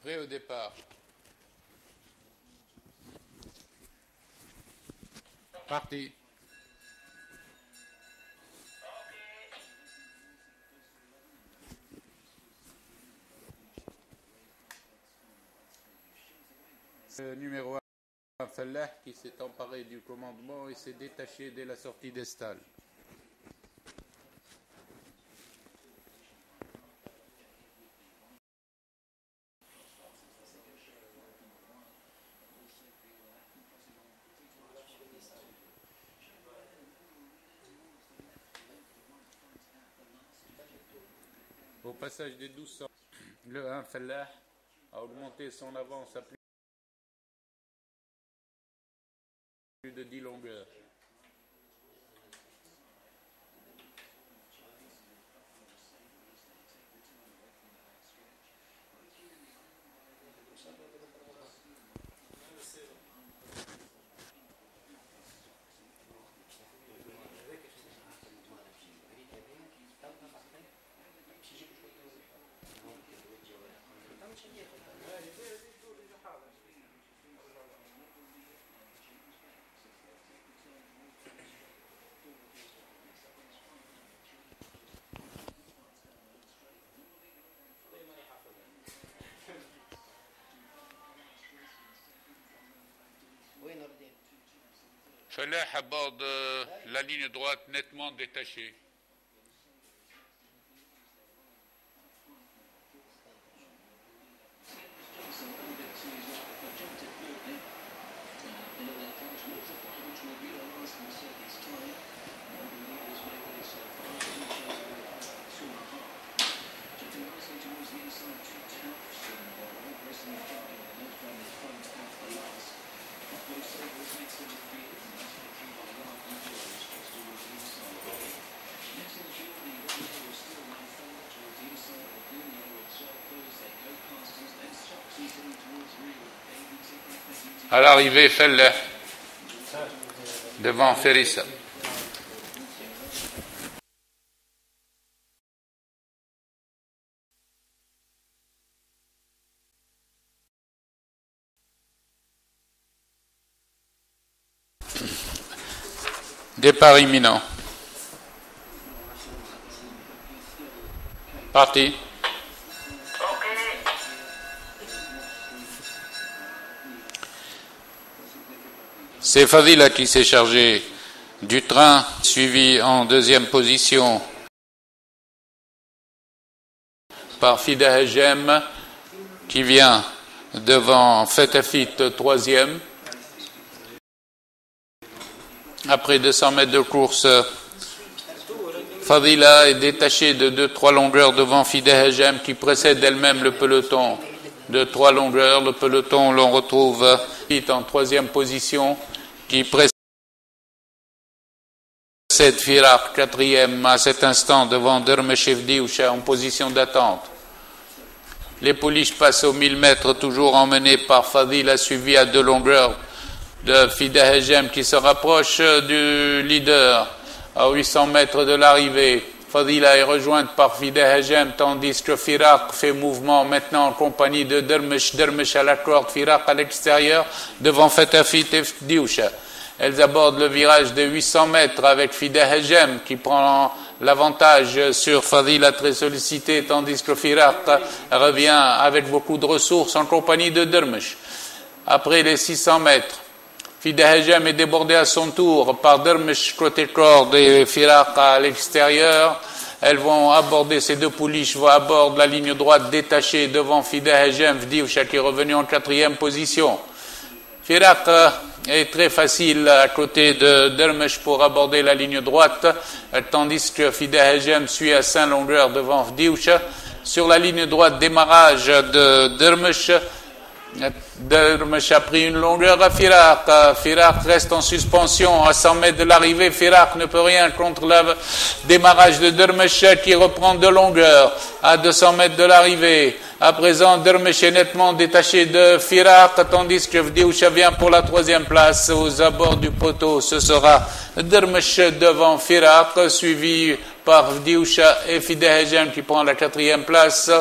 Prêt au départ. Parti. Le numéro 1, Fallah, qui s'est emparé du commandement et s'est détaché dès la sortie des stalles. Au passage des 1200, le 1 Fallah a augmenté son avance à plus de 10 longueurs. Fallah aborde la ligne droite nettement détachée. À l'arrivée, Fallah, devant Ferissa. Départ imminent. Parti. C'est Fadila qui s'est chargé du train, suivi en deuxième position par Fida Hajem, qui vient devant Fetafit troisième. Après 200 mètres de course, Fadila est détachée de 2-3 longueurs devant Fida Hajem, qui précède elle-même le peloton de 3 longueurs. Le peloton, l'on retrouve en troisième position, qui précède Firak, quatrième à cet instant devant Dermesh Fdioucha en position d'attente. Les pouliches passent aux 1000 mètres, toujours emmenés par Fadila, suivi à 2 longueurs de Fida Hajem, qui se rapproche du leader à 800 mètres de l'arrivée. Fadila est rejointe par Fida Hajem, tandis que Firak fait mouvement maintenant en compagnie de Dermesh à la corde, Firak à l'extérieur, devant Fetafit et Fdioucha. Elles abordent le virage de 800 mètres avec Fida Hajem qui prend l'avantage sur Fadila très sollicité, tandis que Firak revient avec beaucoup de ressources en compagnie de Dermesh. Après les 600 mètres, Fida Hajem est débordé à son tour par Dermesh côté corde et Firak à l'extérieur. Elles vont aborder, ces deux pouliches vont aborder la ligne droite détachée devant Fida Hajem, Fdioucha qui est revenu en quatrième position. Firak est très facile à côté de Dermesh pour aborder la ligne droite, tandis que Fida Hajem suit à 5 longueurs devant Fdioucha. Sur la ligne droite, démarrage de Dermesh. Dermesh a pris une longueur à Firak. Firak reste en suspension à 100 mètres de l'arrivée. Firak ne peut rien contre le démarrage de Dermesh qui reprend de longueur à 200 mètres de l'arrivée. À présent, Dermesh est nettement détaché de Firak, tandis que Fdioucha vient pour la 3e place aux abords du poteau. Ce sera Dermesh devant Firak, suivi par Fdioucha et Fida Hajem qui prend la 4e place.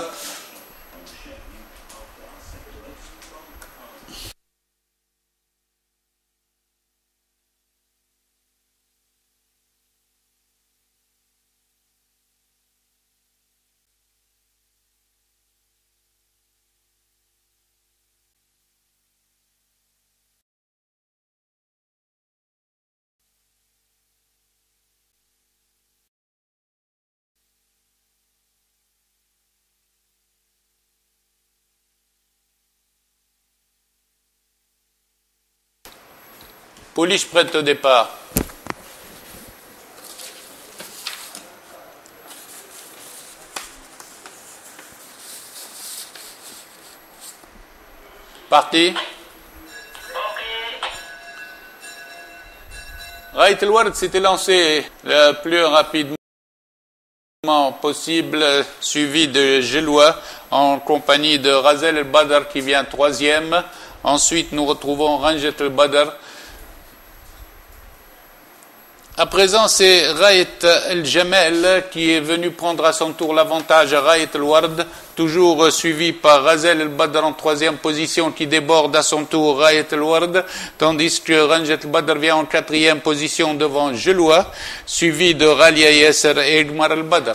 Police prête au départ. Parti. Raït El-Ward s'était lancé le plus rapidement possible, suivi de Gelois en compagnie de Razel El-Badr qui vient troisième. Ensuite, nous retrouvons Ranjet El-Badr. À présent, c'est Raït El-Jamel qui est venu prendre à son tour l'avantage à Raït El-Ward, toujours suivi par Razel El-Badr en troisième position qui déborde à son tour Raït El-Ward, tandis que Ranjet El-Badr vient en quatrième position devant Gelois, suivi de Ralia Yasser et Egmar El-Badr.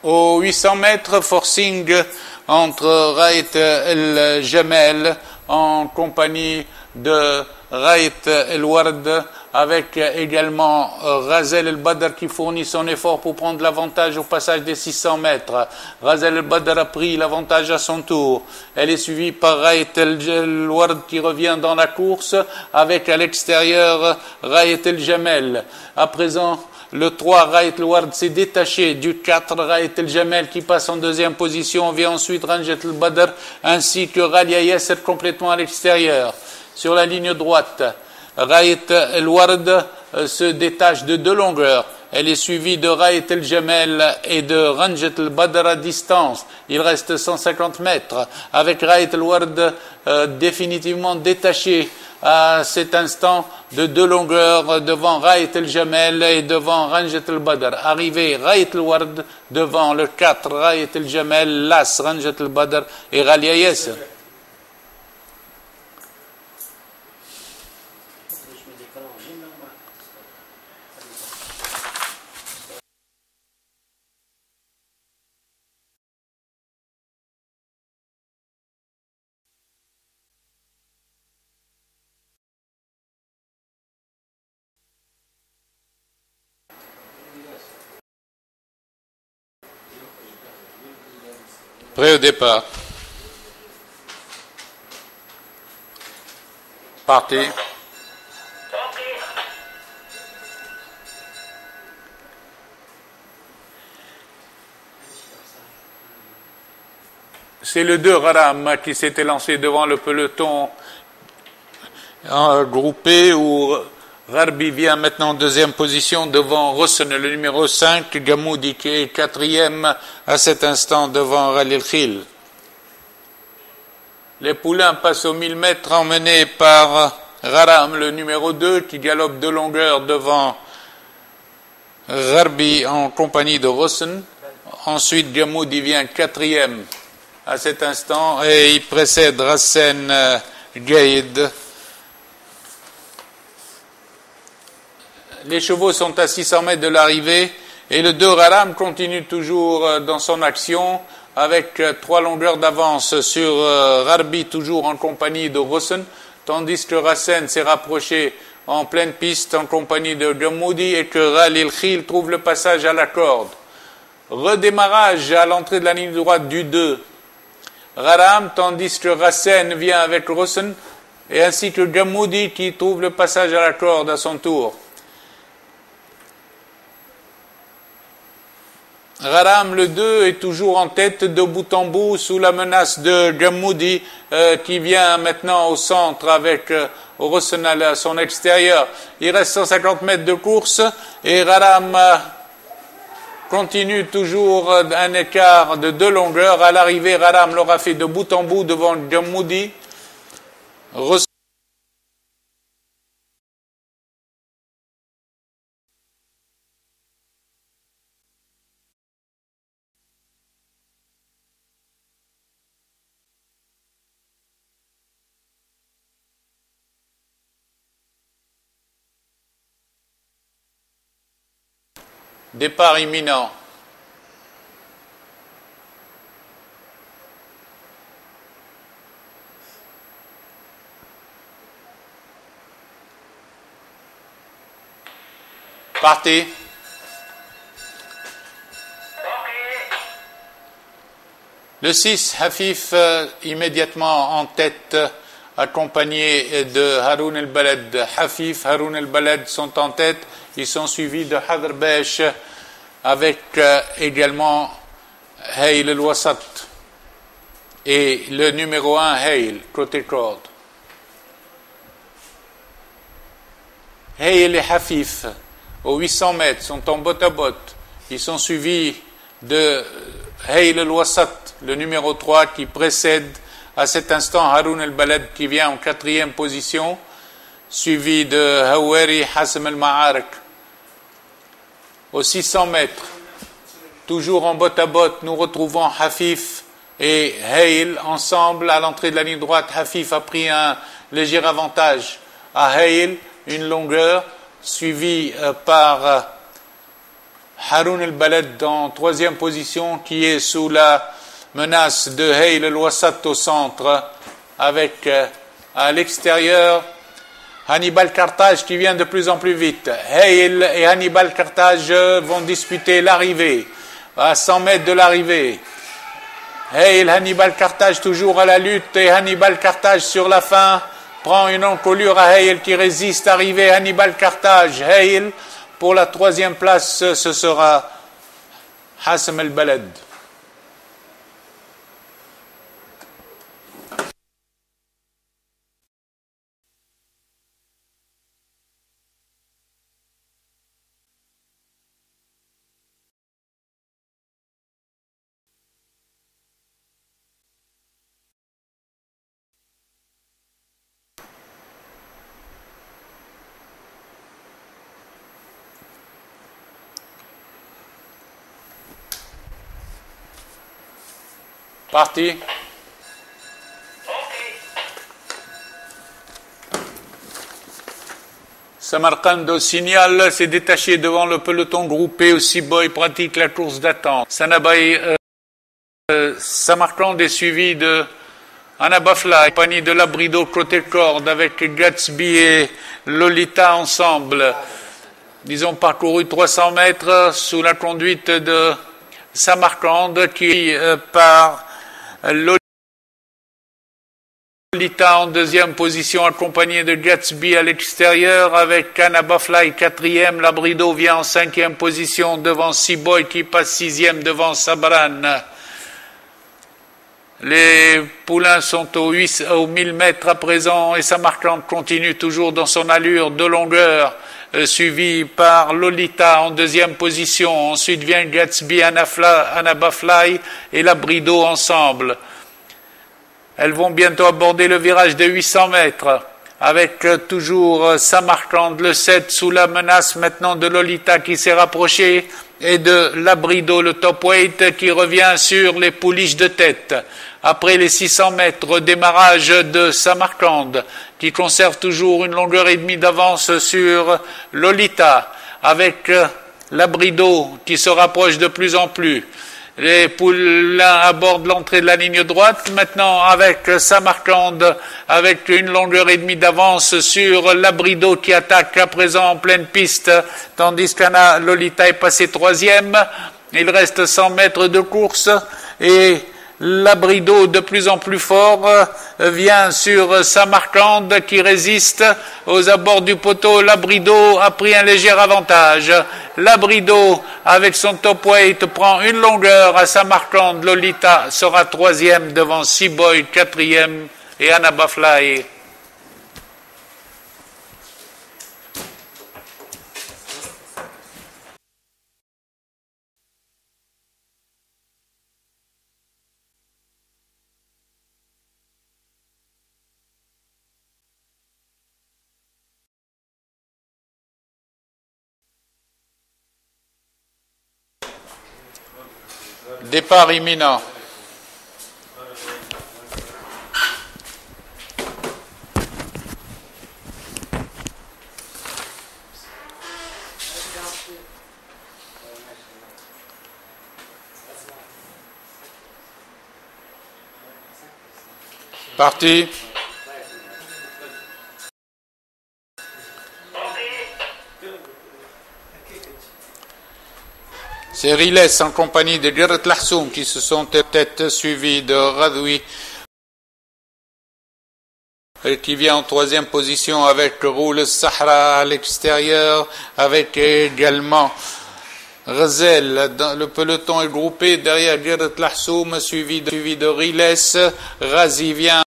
Aux 800 mètres, forcing entre Raït El-Jamel en compagnie de Raït El-Ward, avec également Razel El-Badr qui fournit son effort pour prendre l'avantage au passage des 600 mètres. Razel El-Badr a pris l'avantage à son tour. Elle est suivie par Raït El-Ward qui revient dans la course, avec à l'extérieur Raït El-Jamel. À présent, le 3, Raït El-Ward s'est détaché du 4, Raït El-Jamel qui passe en deuxième position, vient ensuite Ranjet El-Badr, ainsi que Ralia Yasser complètement à l'extérieur. Sur la ligne droite, Raït El-Ward se détache de 2 longueurs. Elle est suivie de Raït El-Jamel et de Ranjet El-Badr à distance. Il reste 150 mètres, avec Raït El-Ward définitivement détaché à cet instant de 2 longueurs devant Raït El-Jamel et devant Ranjet El-Badr. Arrivé Raït El-Ward devant le 4, Raït El-Jamel, l'As, Ranjet El-Badr et Ralia Yasser. Prêt au départ. Parti. C'est le 2 Raram qui s'était lancé devant le peloton groupé où Gharbi vient maintenant en deuxième position devant Rossen, le numéro 5, Gamoudi qui est quatrième à cet instant devant Ralil Khil. Les poulains passent aux 1000 mètres emmenés par Raram, le numéro 2, qui galope de longueur devant Gharbi en compagnie de Rossen. Ensuite, Gamoudi vient quatrième à cet instant et il précède Rassen Gaïd. Les chevaux sont à 600 mètres de l'arrivée et le 2 Raram continue toujours dans son action avec 3 longueurs d'avance sur Gharbi, toujours en compagnie de Rossen, tandis que Rassen s'est rapproché en pleine piste en compagnie de Gamoudi et que Ralil Khil trouve le passage à la corde. Redémarrage à l'entrée de la ligne droite du 2 Raram, tandis que Rassen vient avec Rossen et ainsi que Gamoudi qui trouve le passage à la corde à son tour. Raram, le 2, est toujours en tête de bout en bout sous la menace de Gamoudi qui vient maintenant au centre avec Rossen à son extérieur. Il reste 150 mètres de course et Raram continue toujours un écart de 2 longueurs. À l'arrivée, Raram l'aura fait de bout en bout devant Gamoudi. Départ imminent. Le 6, Hafif, immédiatement en tête, accompagné de Haroun el-Balad. Hafif, Haroun el-Balad sont en tête. Ils sont suivis de Hadarbesh avec également Hayl el-Wasat. Et le numéro 1, Hayl, côté corde. Hayl et Hafif, aux 800 mètres, sont en botte à botte. Ils sont suivis de Hayl el-Wasat, le numéro 3, qui précède à cet instant Haroun el-Balad, qui vient en 4e position, suivi de Hawari Hassam el-Ma'arak. Aux 600 mètres, toujours en botte à botte, nous retrouvons Hafif et Hayl ensemble à l'entrée de la ligne droite. Hafif a pris un léger avantage à Hayl, une longueur, suivi par Haroun el-Balad en 3e position, qui est sous la menace de Hayl el-Wasat au centre, avec à l'extérieur Hannibal Carthage qui vient de plus en plus vite. Hayl et Hannibal Carthage vont disputer l'arrivée, à 100 mètres de l'arrivée. Hayl, Hannibal Carthage toujours à la lutte, et Hannibal Carthage sur la fin prend une encolure à Hayl qui résiste. Arrivée Hannibal Carthage. Hayl, pour la 3e place, ce sera Hassam el-Balad. Parti. Samarkand signale, s'est détaché devant le peloton groupé. Aussi Boy pratique la course d'attente. Samarkand est suivi de Anabafla, compagnie de Labrido côté corde, avec Gatsby et Lolita ensemble. Ils ont parcouru 300 mètres sous la conduite de Samarkand, qui par Lolita en 2e position, accompagné de Gatsby à l'extérieur, avec Anabafly 4e. Labrido vient en 5e position devant Seaboy, qui passe 6e devant Sabran. Les poulains sont aux 1000 mètres à présent, et Samarkand continue toujours dans son allure de longueur, suivi par Lolita en 2e position. Ensuite vient Gatsby, Anabafly et Labrido ensemble. Elles vont bientôt aborder le virage de 800 mètres, avec toujours Samarkand, le 7, sous la menace maintenant de Lolita qui s'est rapproché, et de Labrido, le top weight, qui revient sur les pouliches de tête. Après les 600 mètres, démarrage de Samarkand, qui conserve toujours une longueur et demie d'avance sur Lolita, avec Labrido qui se rapproche de plus en plus. Les poulains abordent l'entrée de la ligne droite, maintenant avec Samarkand, avec une longueur et demie d'avance sur Labrido qui attaque à présent en pleine piste, tandis qu'Anna Lolita est passée 3e. Il reste 100 mètres de course, et Labrido, de plus en plus fort, vient sur Samarkand qui résiste aux abords du poteau. Labrido a pris un léger avantage. Labrido, avec son top weight, prend une longueur à Samarkand. Lolita sera 3e devant Seaboy, 4e, et Anabafly. Départ imminent. Parti. C'est Riles en compagnie de Jaret Lahsoum qui se sont peut-être suivis de Radoui, qui vient en troisième position avec Roule Sahra à l'extérieur, avec également Razel. Le peloton est groupé derrière Jaret Lahsoum, suivi de Riles. Razi vient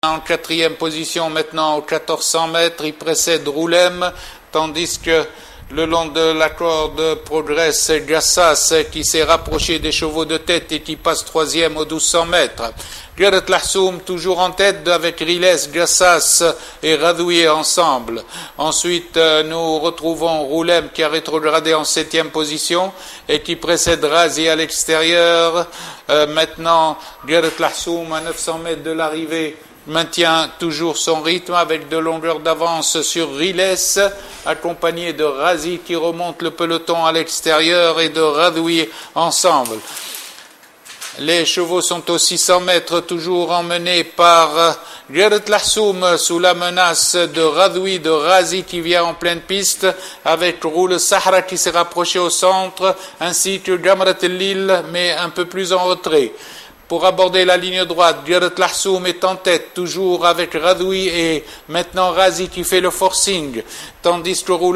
en quatrième position maintenant aux 1400 mètres, il précède Roulem, tandis que le long de la corde progresse Gassas qui s'est rapproché des chevaux de tête et qui passe troisième aux 1200 mètres. Jaret Lahsoum toujours en tête avec Riles, Gassas et Radoui ensemble. Ensuite, nous retrouvons Roulem qui a rétrogradé en septième position et qui précède Razi à l'extérieur. Maintenant, Jaret Lahsoum à 900 mètres de l'arrivée maintient toujours son rythme avec de longueurs d'avance sur Riles, accompagné de Razi qui remonte le peloton à l'extérieur et de Radoui ensemble. Les chevaux sont aux 600 mètres, toujours emmenés par Jaret Lahsoum sous la menace de Radoui, de Razi qui vient en pleine piste, avec Roule Sahra qui s'est rapproché au centre, ainsi que Jamrat el-Lil, mais un peu plus en retrait. Pour aborder la ligne droite, Jaret Lahsoum est en tête, toujours avec Radoui et maintenant Razi qui fait le forcing, tandis que Roule